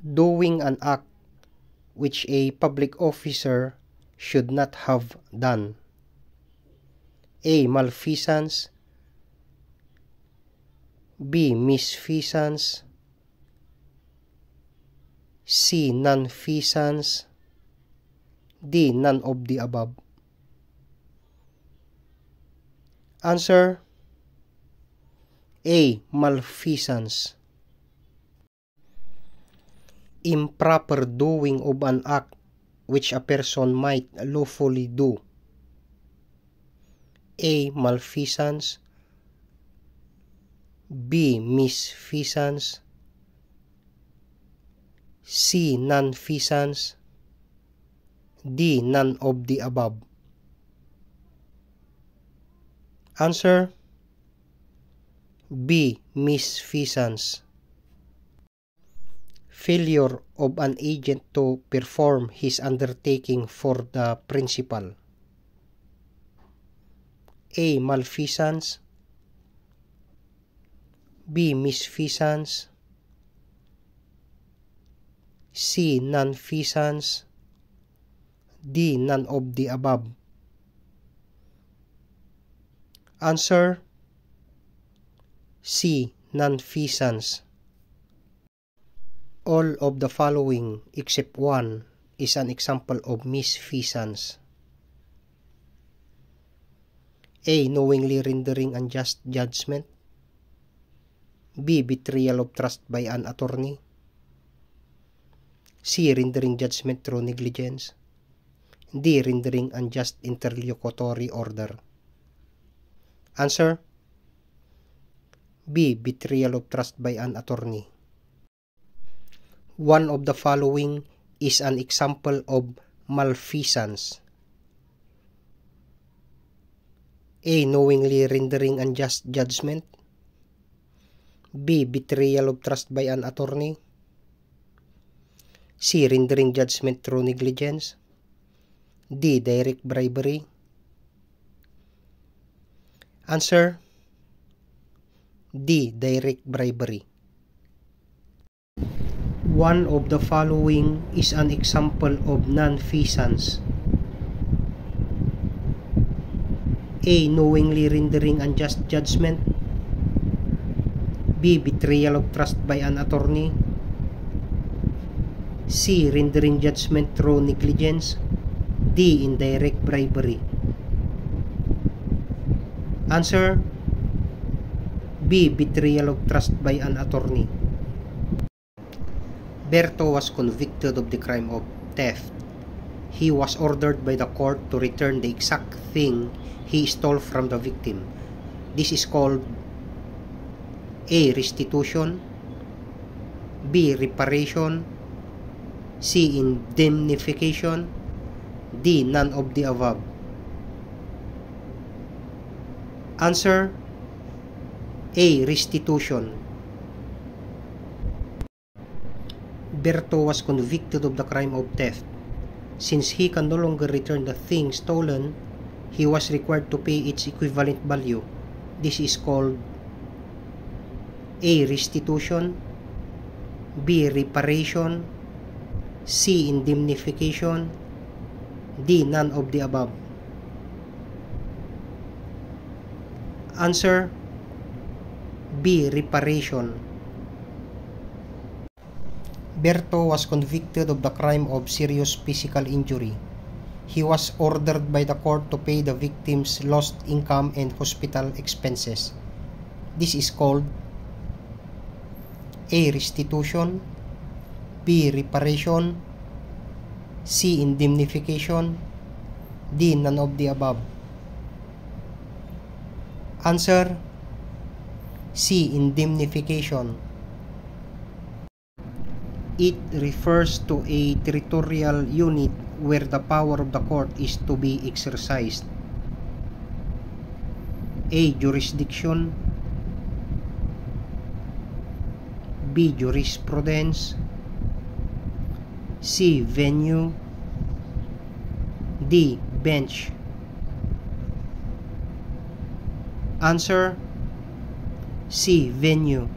Doing an act which a public officer should not have done. A. Malfeasance. B. Misfeasance. C. Nonfeasance. D. None of the above. Answer: A. Malfeasance. Improper doing of an act which a person might lawfully do. A. Malfeasance. B. Misfeasance. C. Nonfeasance. D. None of the above. Answer: B. Misfeasance. Failure of an agent to perform his undertaking for the principal. A. Malfeasance. B. Misfeasance. C. Nonfeasance. D. None of the above. Answer: C. Nonfeasance. All of the following except one is an example of misfeasance. A. Knowingly rendering unjust judgment. B. Betrayal of trust by an attorney. C. Rendering judgment through negligence. D. Rendering unjust interlocutory order. Answer: B. Betrayal of trust by an attorney. One of the following is an example of malfeasance. A. Knowingly rendering unjust judgment. B. Betrayal of trust by an attorney. C. Rendering judgment through negligence. D. Direct bribery. Answer: D. Direct bribery. One of the following is an example of nonfeasance. A. Knowingly rendering unjust judgment. B. Betrayal of trust by an attorney. C. Rendering judgment through negligence. D. Indirect bribery. Answer: B. Betrayal of trust by an attorney. Berto was convicted of the crime of theft. He was ordered by the court to return the exact thing he stole from the victim. This is called A. Restitution. B. Reparation. C. Indemnification. D. None of the above. Answer: A. Restitution. Berto was convicted of the crime of theft. Since he can no longer return the thing stolen, he was required to pay its equivalent value. This is called A. Restitution. B. Reparation. C. Indemnification. D. None of the above. Answer: B. Reparation. Berto was convicted of the crime of serious physical injury. He was ordered by the court to pay the victim's lost income and hospital expenses. This is called A. Restitution. B. Reparation. C. Indemnification. D. None of the above. Answer: C. Indemnification. It refers to a territorial unit where the power of the court is to be exercised. A. Jurisdiction. B. Jurisprudence. C. Venue. D. Bench. Answer: C. Venue.